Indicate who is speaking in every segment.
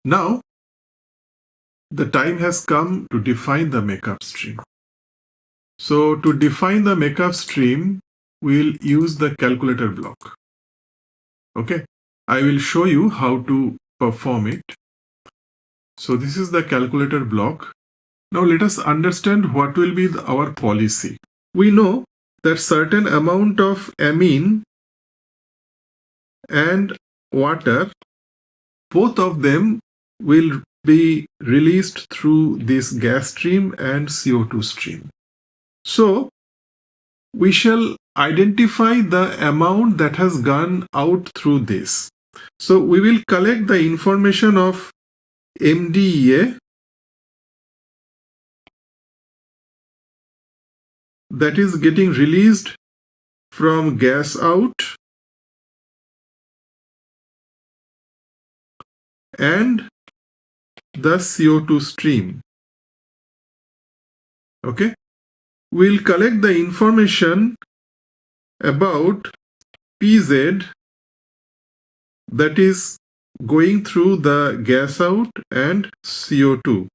Speaker 1: Now, the time has come to define the makeup stream. So to define the makeup stream, we'll use the calculator block. Okay, I will show you how to perform it. So this is the calculator block. Now let us understand what will be our policy. We know that certain amount of amine and water, both of them will be released through this gas stream and CO2 stream. So we shall identify the amount that has gone out through this. So we will collect the information of MDEA, that is getting released from gas out, and the CO2 stream. Okay, we'll collect the information about PZ, that is going through the gas out and CO2.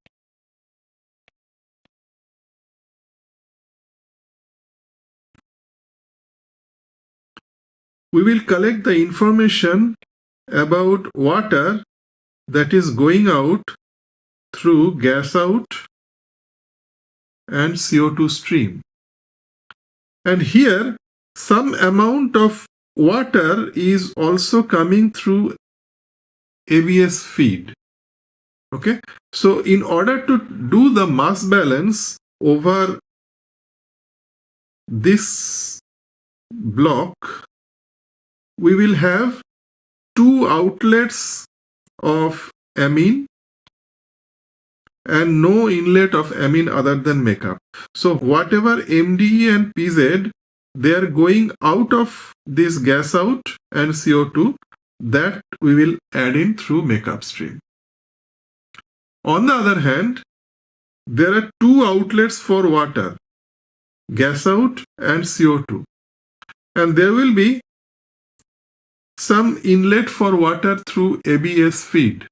Speaker 1: We will collect the information about water, that is going out through gas out and CO2 stream. And here some amount of water is also coming through ABS feed. Okay, so in order to do the mass balance over this block, we will have two outlets of amine and no inlet of amine other than makeup. So whatever MDE and PZ, they are going out of this gas out and CO2, that we will add in through makeup stream. On the other hand, there are two outlets for water, gas out and CO2, and there will be some inlet for water through ABS feed.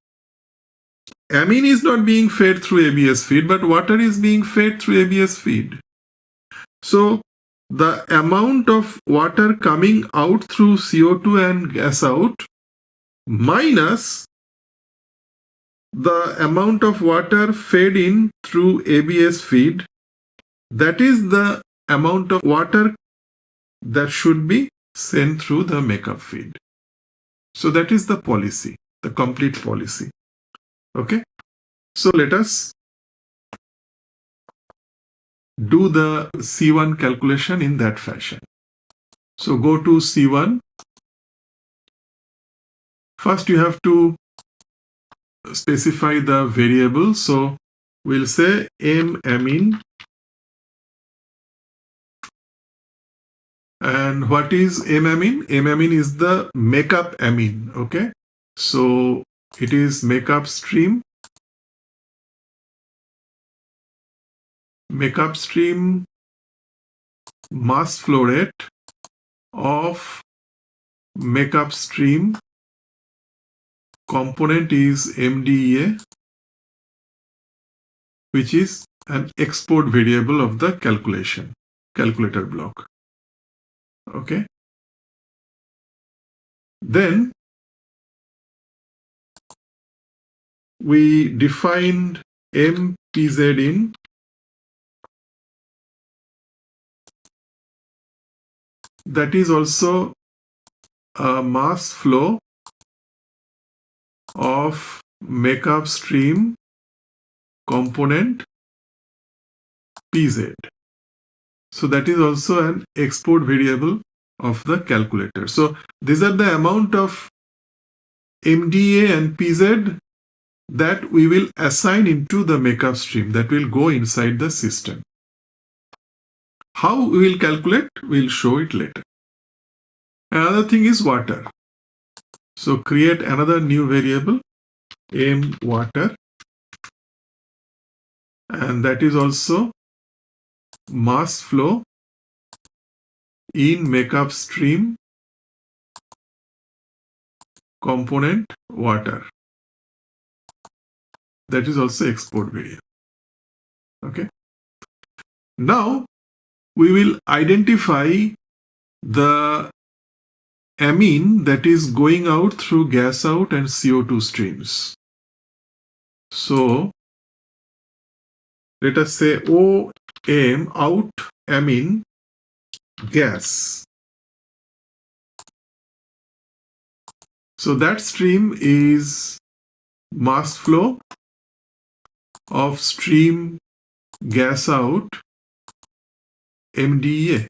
Speaker 1: Amine is not being fed through ABS feed, but water is being fed through ABS feed. So the amount of water coming out through CO2 and gas out minus the amount of water fed in through ABS feed, that is the amount of water that should be sent through the makeup feed. So that is the policy, the complete policy. Okay, so let us do the C1 calculation in that fashion. So go to C1. First you have to specify the variable. So we'll say M amine. And what is M amine? M amine is the makeup amine. Okay, so it is makeup stream. Makeup stream mass flow rate of makeup stream component is MDEA, which is an export variable of the calculator block. Okay, then we defined MPZ in, that is also a mass flow of makeup stream component PZ. So that is also an export variable of the calculator. So these are the amount of MDA and PZ that we will assign into the makeup stream that will go inside the system. How we will calculate, we'll show it later. Another thing is water. So create another new variable, M water, and that is also mass flow in makeup stream component water. That is also export variable. Okay. Now we will identify the amine that is going out through gas out and CO2 streams. So let us say OM out amine gas. So that stream is mass flow of stream gas out MDA.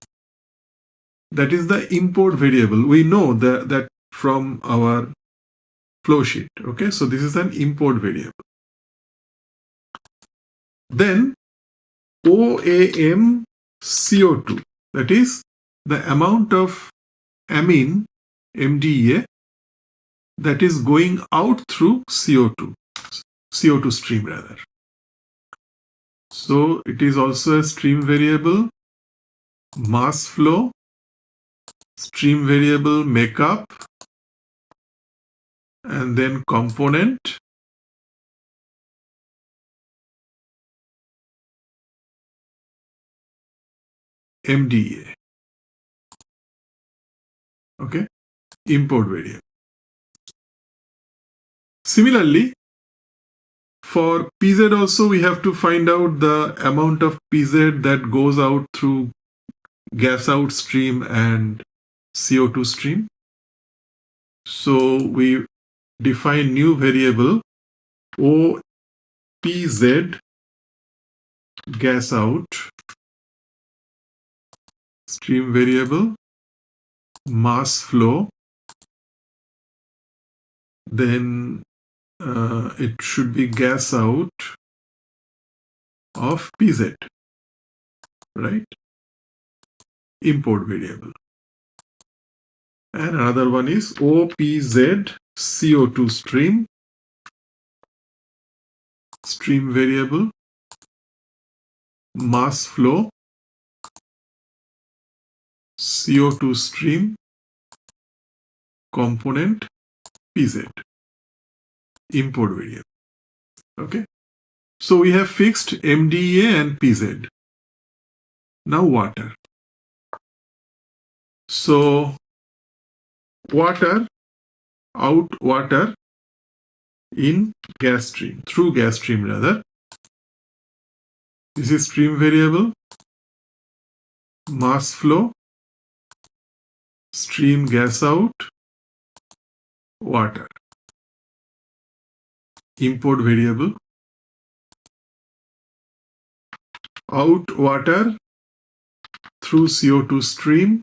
Speaker 1: That is the import variable. We know that from our flow sheet. Okay, so this is an import variable. Then OAM CO2, that is the amount of amine MDA that is going out through CO2 stream rather. So it is also a stream variable, mass flow, stream variable makeup, and then component, MDA. Okay, import variable. Similarly, for PZ also we have to find out the amount of PZ that goes out through gas out stream and CO2 stream. So we define new variable OPZ gas out, stream variable, mass flow, then it should be gas out of PZ, right? Import variable. And another one is OPZ CO2 stream, stream variable, mass flow, CO2 stream, component, PZ, import variable. Okay. So we have fixed MDA and PZ. Now water. So water, out water in gas stream, through gas stream rather. This is stream variable, mass flow, stream gas out, water, import variable, out water through CO2 stream,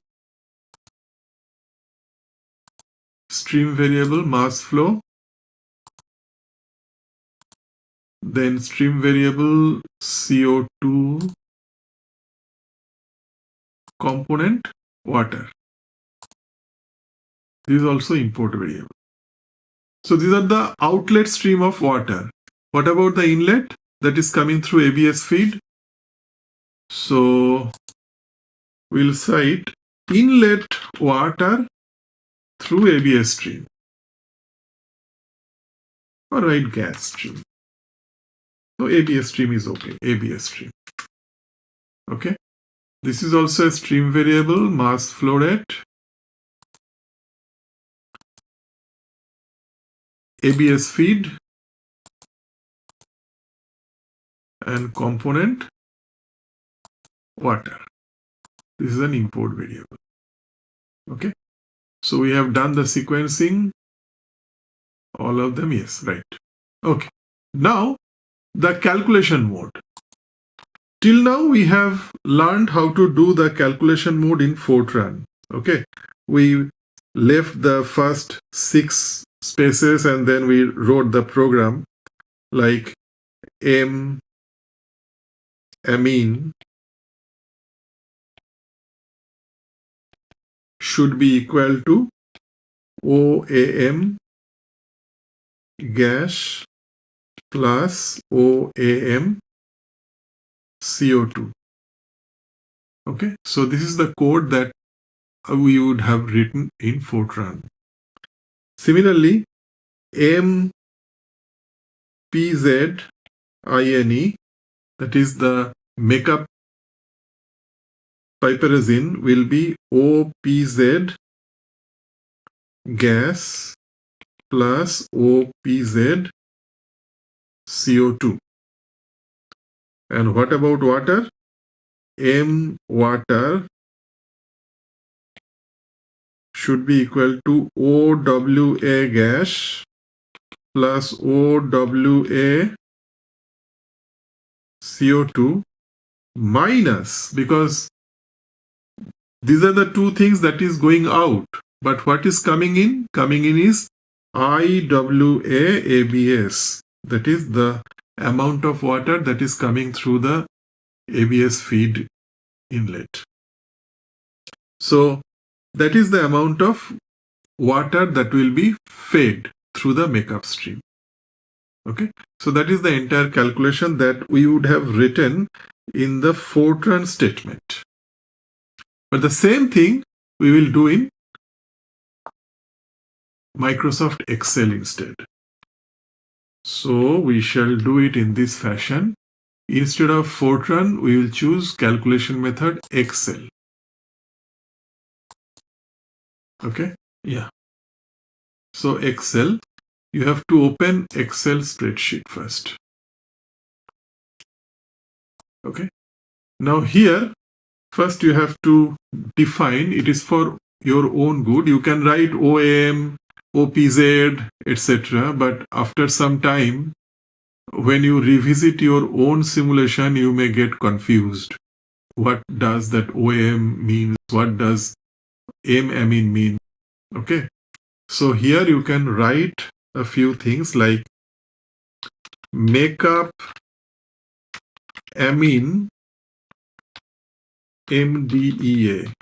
Speaker 1: stream variable, mass flow, then stream variable CO2 component, water. This is also import variable. So these are the outlet stream of water. What about the inlet that is coming through ABS feed? So we'll cite inlet water through ABS stream, or write gas stream. So ABS stream is okay, ABS stream. Okay. This is also a stream variable, mass flow rate, ABS feed, and component, water. This is an import variable. Okay. So we have done the sequencing, all of them, yes, right. Okay. Now the calculation mode. Till now we have learned how to do the calculation mode in Fortran. Okay. We left the first 6 spaces and then we wrote the program like amine should be equal to OAM gas plus OAM CO2. Okay, so this is the code that we would have written in Fortran. Similarly, M PZ INE, that is the makeup piperazine, will be OPZ gas plus OPZ CO2. And what about water? M water should be equal to OWA gas plus OWA CO2 minus, because these are the two things that is going out. But what is coming in? Coming in is IWA ABS. That is the amount of water that is coming through the ABS feed inlet. So that is the amount of water that will be fed through the makeup stream. Okay, so that is the entire calculation that we would have written in the Fortran statement. But the same thing we will do in Microsoft Excel instead. So we shall do it in this fashion. Instead of Fortran, we will choose calculation method Excel. Okay, yeah. So Excel, you have to open Excel spreadsheet first. Okay, now here, first you have to define, it is for your own good. You can write OM, OPZ, etc. But after some time, when you revisit your own simulation, you may get confused. What does that OM mean? What does amine mean? Okay, so here you can write a few things like makeup amine MDEA.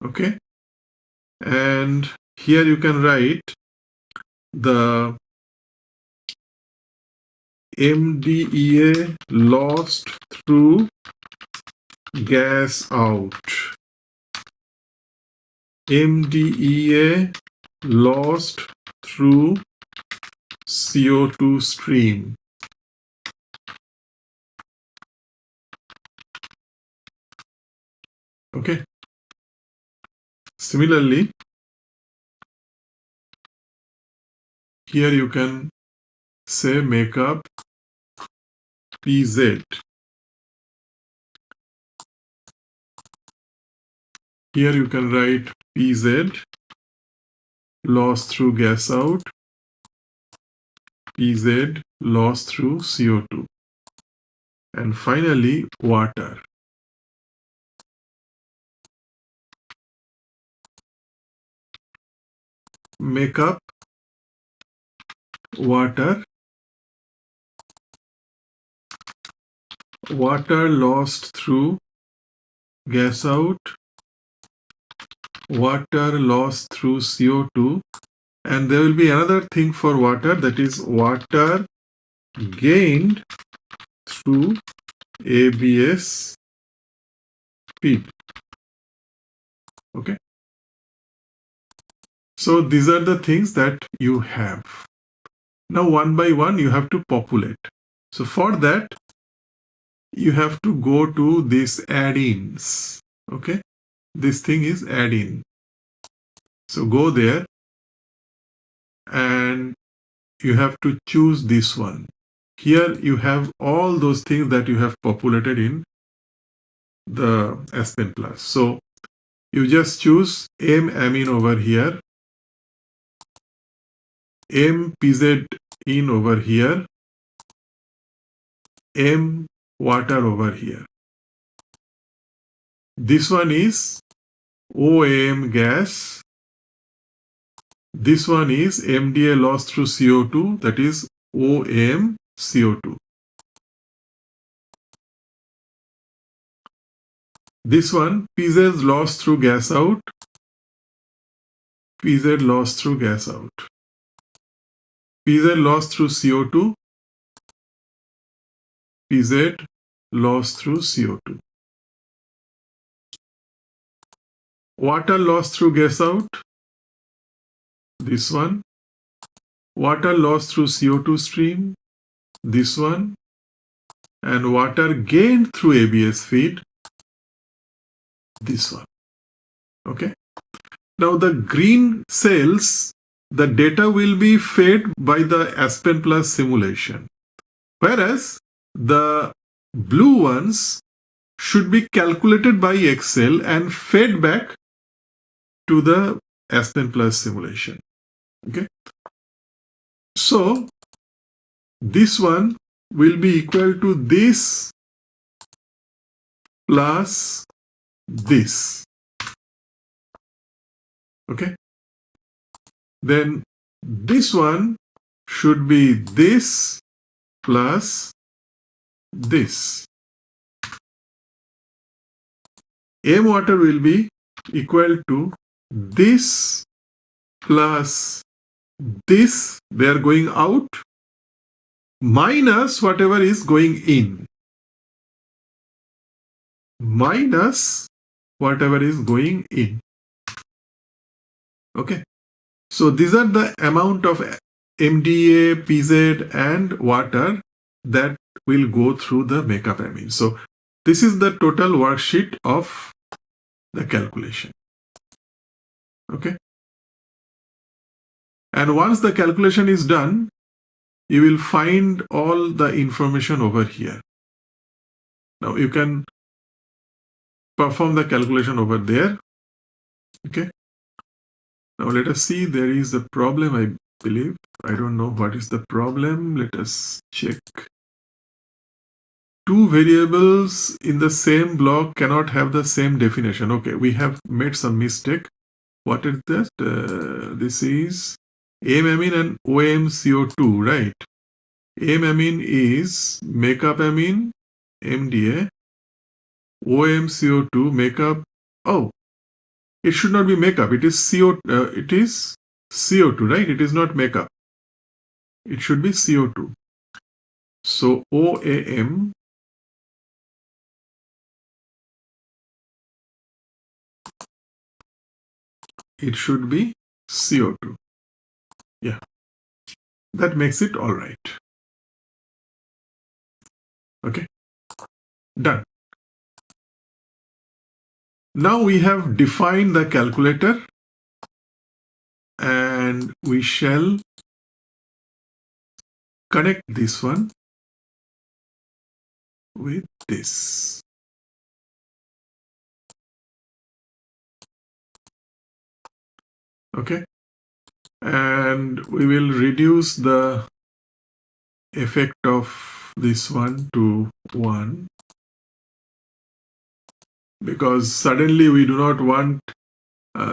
Speaker 1: Okay, and here you can write the MDEA lost through gas out. MDEA lost through CO2 stream. Okay. Similarly, here you can say makeup PZ. Here you can write PZ loss through gas out, PZ loss through CO2, and finally water. Makeup water, water lost through gas out, water lost through CO2, and there will be another thing for water, that is water gained through ABS feed. Okay, so these are the things that you have. Now one by one you have to populate. So for that you have to go to this add-ins. Okay, this thing is add-in. So go there and you have to choose this one. Here you have all those things that you have populated in the Aspen Plus. So you just choose M amine over here, M PZ in over here, M water over here. This one is OAM gas. This one is MDA loss through CO2, that is OAM CO2. This one, PZ loss through gas out, PZ loss through gas out. PZ loss through CO2, PZ loss through CO2. Water loss through gas out, this one. water loss through CO2 stream, this one, and water gained through ABS feed, this one. Okay. Now the green cells, the data will be fed by the Aspen Plus simulation, whereas the blue ones should be calculated by Excel and fed back to the Aspen Plus simulation. Okay. So this one will be equal to this plus this. Okay. Then this one should be this plus this. M water will be equal to this plus this, they are going out, minus whatever is going in. Minus whatever is going in. Okay. So these are the amount of MDA, PZ and water that will go through the makeup amine. So this is the total worksheet of the calculation. Okay. And once the calculation is done, you will find all the information over here. Now you can perform the calculation over there. Okay. Now let us see, there is a problem, I believe. I don't know what is the problem. Let us check. Two variables in the same block cannot have the same definition. Okay, we have made some mistake. What is that? This is amine and OMCO2, right? Amine is makeup amine, MDA. OMCO2 makeup. Oh, it should not be makeup. It is it is CO2, right? It is not makeup. It should be CO2. So OAM it should be CO2. Yeah, that makes it all right. Okay, done. Now we have defined the calculator and we shall connect this one with this. Okay, and we will reduce the effect of this one to 1 because suddenly we do not want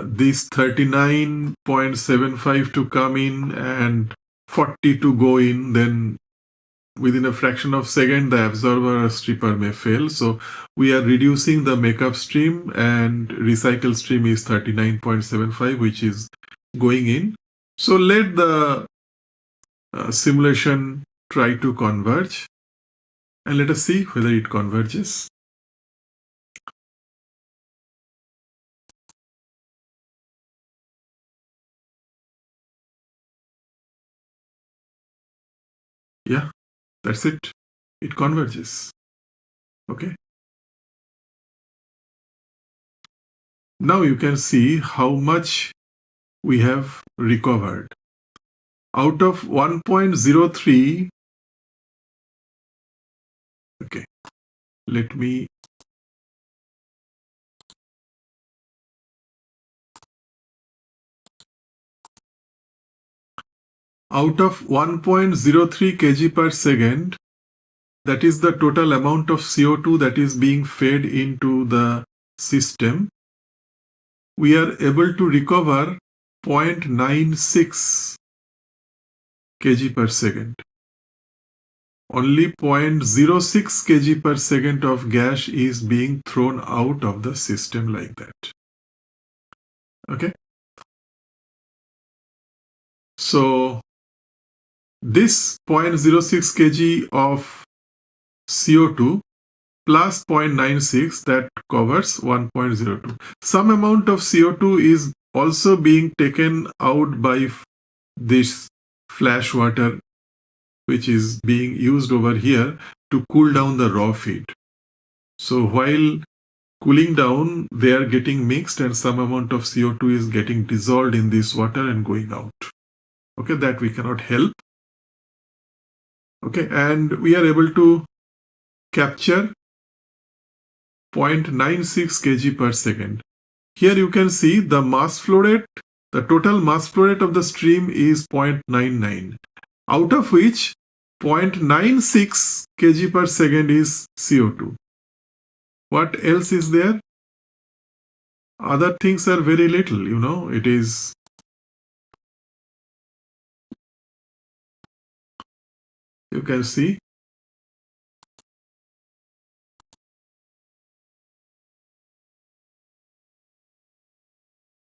Speaker 1: this 39.75 to come in and 40 to go in. Then within a fraction of a second the absorber or stripper may fail. So we are reducing the makeup stream and recycle stream is 39.75, which is going in. So let the simulation try to converge and let us see whether it converges. Yeah, that's it. It converges. Okay. Now you can see how much we have recovered. Out of 1.03, okay, let me out of 1.03 kg per second, that is the total amount of CO2 that is being fed into the system. We are able to recover 0.96 kg per second. Only 0.06 kg per second of gas is being thrown out of the system like that. Okay. So this 0.06 kg of CO2 plus 0.96, that covers 1.02. Some amount of CO2 is also being taken out by this flash water which is being used over here to cool down the raw feed. So while cooling down, they are getting mixed and some amount of CO2 is getting dissolved in this water and going out. Okay, that we cannot help. Okay, and we are able to capture 0.96 kg per second. Here you can see the mass flow rate, the total mass flow rate of the stream is 0.99, out of which 0.96 kg per second is CO2. What else is there? Other things are very little, it is you can see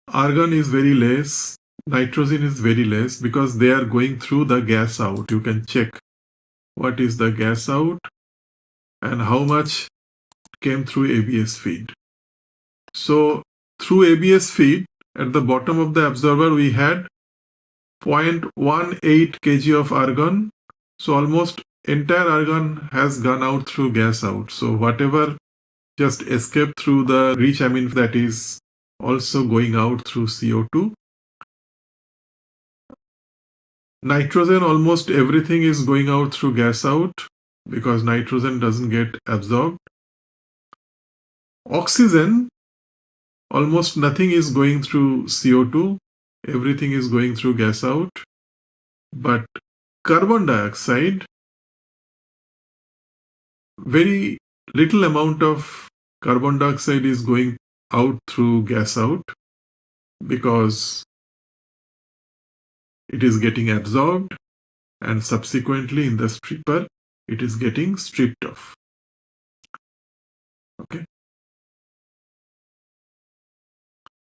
Speaker 1: argon is very less, nitrogen is very less because they are going through the gas out. You can check what is the gas out and how much came through ABS feed. So through ABS feed, at the bottom of the absorber we had 0.18 kg of argon. So almost entire argon has gone out through gas out. So whatever just escaped through the rich amine, that is also going out through CO2. Nitrogen, almost everything is going out through gas out because nitrogen doesn't get absorbed. Oxygen, almost nothing is going through CO2. Everything is going through gas out. But carbon dioxide, very little amount of carbon dioxide is going out through gas out because it is getting absorbed and subsequently in the stripper it is getting stripped off. Okay.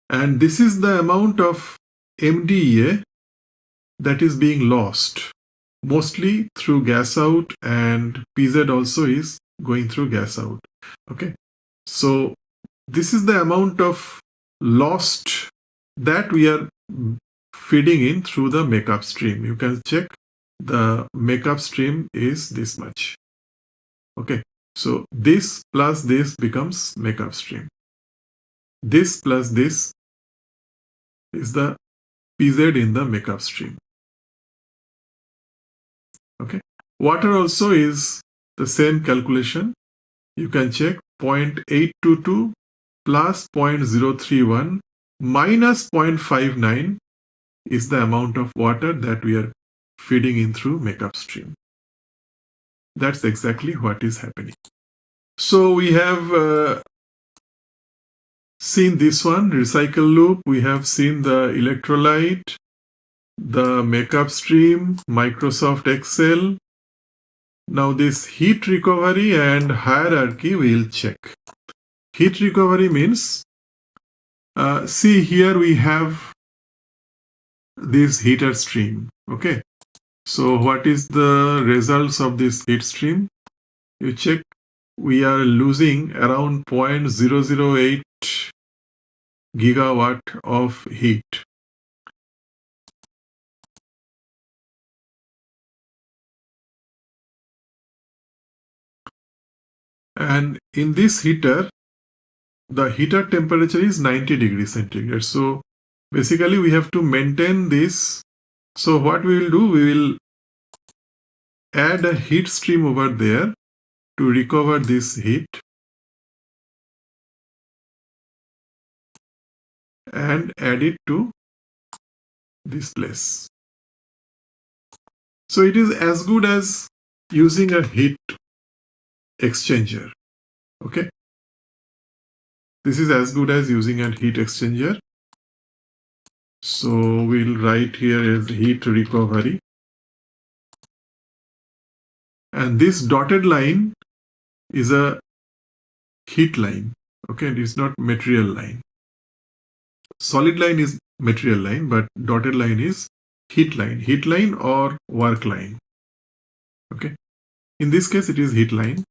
Speaker 1: And this is the amount of MDEA that is being lost, mostly through gas out, and PZ also is going through gas out. Okay. So this is the amount of lost that we are feeding in through the makeup stream. You can check the makeup stream is this much. Okay. So this plus this becomes makeup stream. This plus this is the PZ in the makeup stream. Okay. Water also is the same calculation. You can check 0.822 plus 0.031 minus 0.59 is the amount of water that we are feeding in through makeup stream. That's exactly what is happening. So we have seen this one, recycle loop. We have seen the electrolyte, the makeup stream, Microsoft Excel. Now this heat recovery and hierarchy we'll check. Heat recovery means, see here we have this heater stream. Okay. So what is the results of this heat stream? You check, we are losing around 0.008 gigawatt of heat. And in this heater, the heater temperature is 90 degrees centigrade. So basically we have to maintain this. So what we will do, we will add a heat stream over there to recover this heat and add it to this place. So it is as good as using a heat exchanger. Okay. This is as good as using a heat exchanger. So we'll write here as heat recovery. And this dotted line is a heat line. Okay, it is not material line. Solid line is material line, but dotted line is heat line or work line. Okay, in this case it is heat line.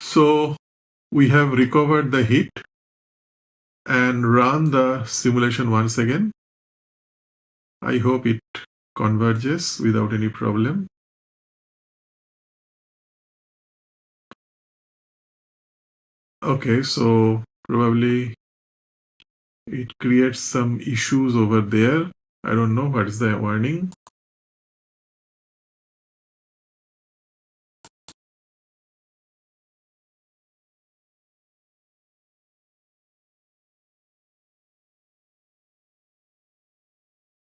Speaker 1: So we have recovered the heat and run the simulation once again. I hope it converges without any problem. Okay, so probably it creates some issues over there. I don't know what is the warning.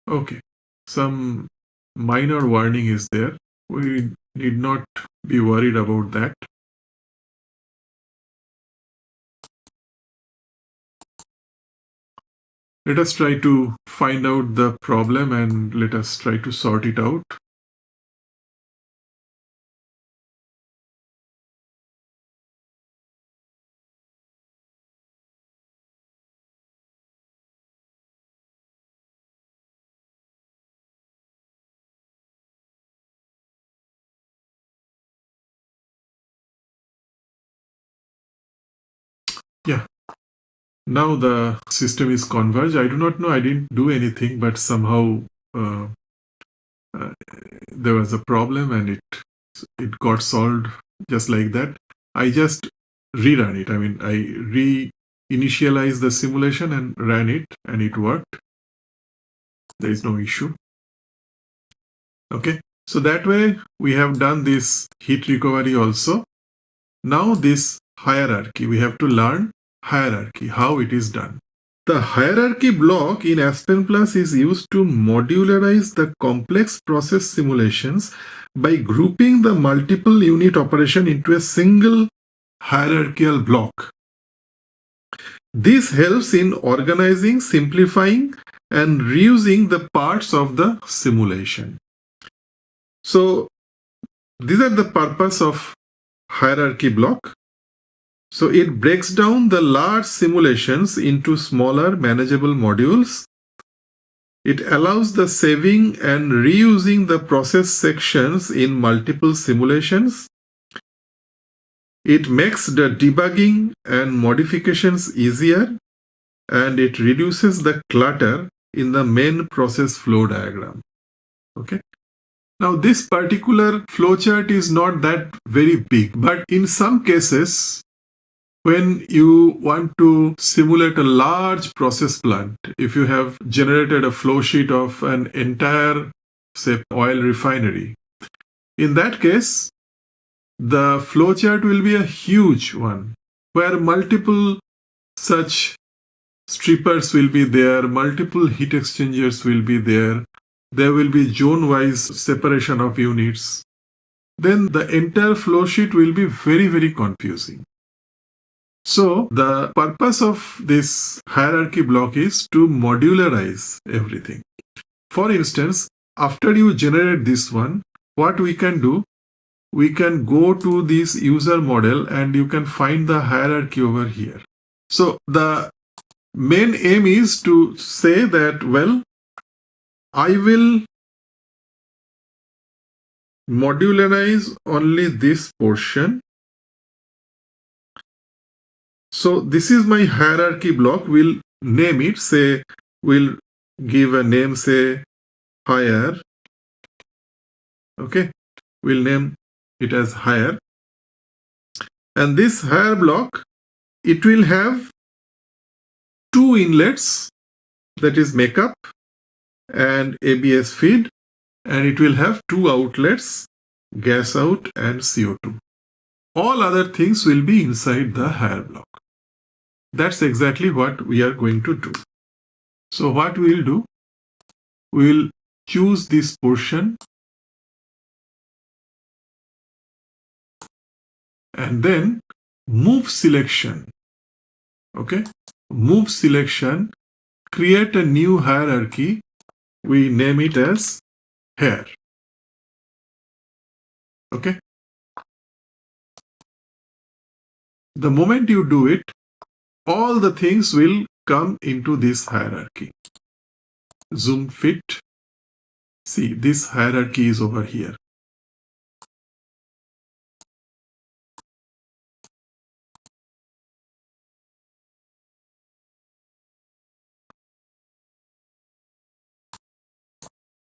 Speaker 1: Okay, some minor warning is there. We need not be worried about that. Let us try to find out the problem and let us try to sort it out. Yeah, now the system is converged. I do not know, I didn't do anything, but somehow uh, uh, there was a problem and it got solved just like that. I just rerun it. I mean, I re-initialized the simulation and ran it and it worked. There is no issue. Okay, so that way we have done this heat recovery also. Now this hierarchy, we have to learn hierarchy, how it is done. The hierarchy block in Aspen Plus is used to modularize the complex process simulations by grouping the multiple unit operation into a single hierarchical block. This helps in organizing, simplifying, and reusing the parts of the simulation. So these are the purpose of hierarchy block. So it breaks down the large simulations into smaller manageable modules. It allows the saving and reusing the process sections in multiple simulations. It makes the debugging and modifications easier, and it reduces the clutter in the main process flow diagram. Okay. Now this particular flowchart is not that very big, but in some cases, when you want to simulate a large process plant, if you have generated a flow sheet of an entire, say, oil refinery, in that case, the flowchart will be a huge one where multiple such strippers will be there, multiple heat exchangers will be there, there will be zone-wise separation of units. Then the entire flow sheet will be very, very confusing. So the purpose of this hierarchy block is to modularize everything. For instance, after you generate this one, what we can do, we can go to this user model and you can find the hierarchy over here. So the main aim is to say that, well, I will modularize only this portion. So this is my hierarchy block. We'll name it, say, we'll give a name, say, higher. Okay, we'll name it as higher. And this higher block, it will have two inlets, that is makeup and ABS feed, and it will have two outlets, gas out and CO2. All other things will be inside the higher block. That's exactly what we are going to do. So what we will do, we will choose this portion and then move selection. Okay, move selection, create a new hierarchy. We name it as hair. Okay. The moment you do it, all the things will come into this hierarchy. Zoom fit. See, this hierarchy is over here.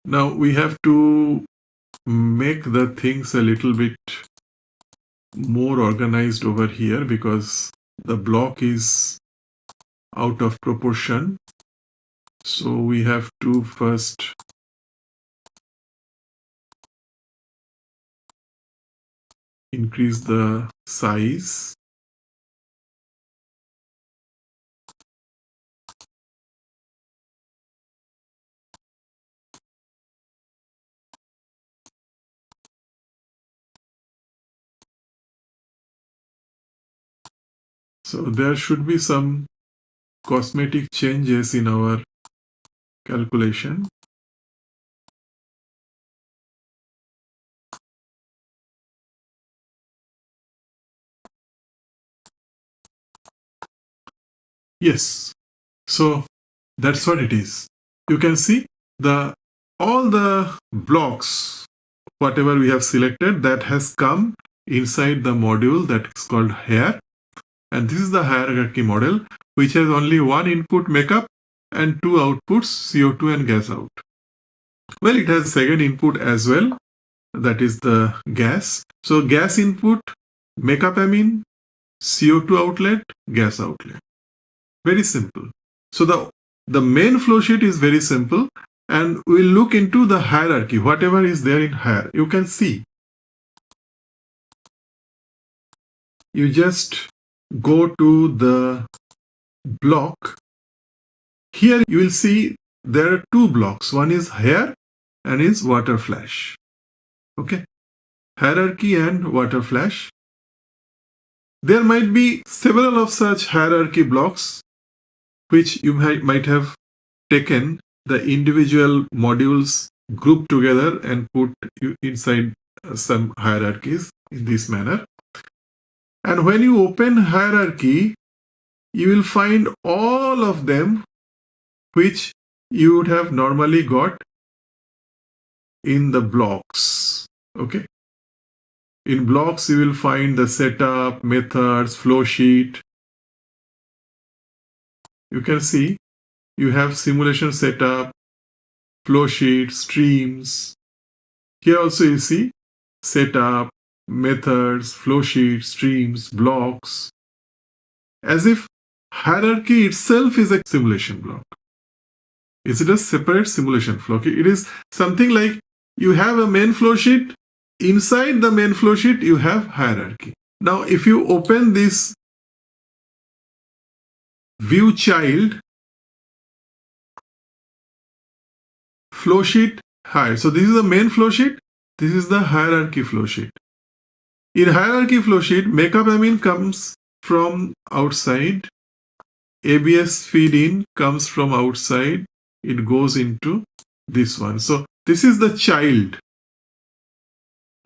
Speaker 1: Now we have to make the things a little bit more organized over here because the block is out of proportion. So we have to first increase the size. So there should be some cosmetic changes in our calculation. Yes, so that's what it is. You can see all the blocks, whatever we have selected, that has come inside the module that is called hair. And this is the hierarchy model, which has only one input makeup and two outputs, CO2 and gas out. Well, it has second input as well, that is the gas. So gas input, makeup amine, CO2 outlet, gas outlet. Very simple. So the main flow sheet is very simple, and we'll look into the hierarchy, whatever is there in hierarchy. You can see, you just go to the block. Here you will see there are two blocks. One is hair and is water flash. Okay, hierarchy and water flash. There might be several of such hierarchy blocks which you might have taken the individual modules, grouped together and put inside some hierarchies in this manner. And when you open hierarchy, you will find all of them which you would have normally got in the blocks. Okay. In blocks, you will find the setup, methods, flow sheet. You can see you have simulation setup, flow sheet, streams. Here also you see setup, methods, flow sheet, streams, blocks. As if hierarchy itself is a simulation block. Is it a separate simulation flow? It is something like you have a main flow sheet. Inside the main flow sheet, you have hierarchy. Now, if you open this view child, flow sheet high. So this is the main flow sheet. This is the hierarchy flow sheet. In hierarchy flow sheet, makeup amine comes from outside. ABS feed in comes from outside. It goes into this one. So this is the child.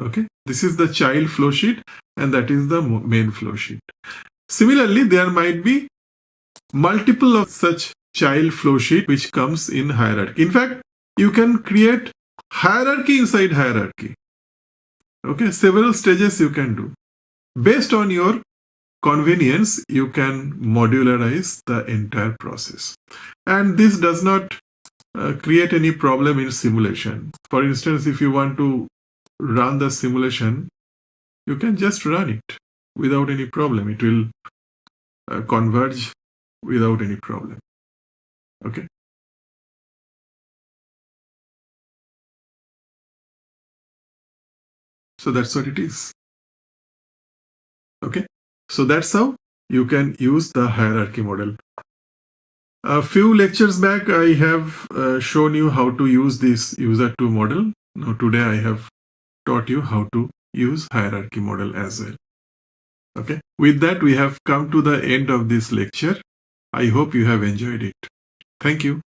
Speaker 1: Okay, this is the child flow sheet, and that is the main flow sheet. Similarly, there might be multiple of such child flow sheet which comes in hierarchy. In fact, you can create hierarchy inside hierarchy. Okay, several stages you can do. Based on your convenience, you can modularize the entire process. And this does not create any problem in simulation. For instance, if you want to run the simulation, you can just run it without any problem. It will converge without any problem. Okay. So that's what it is. Okay. So that's how you can use the hierarchy model. A few lectures back, I have shown you how to use this user 2 model. Now today I have taught you how to use hierarchy model as well. Okay. With that, we have come to the end of this lecture. I hope you have enjoyed it. Thank you.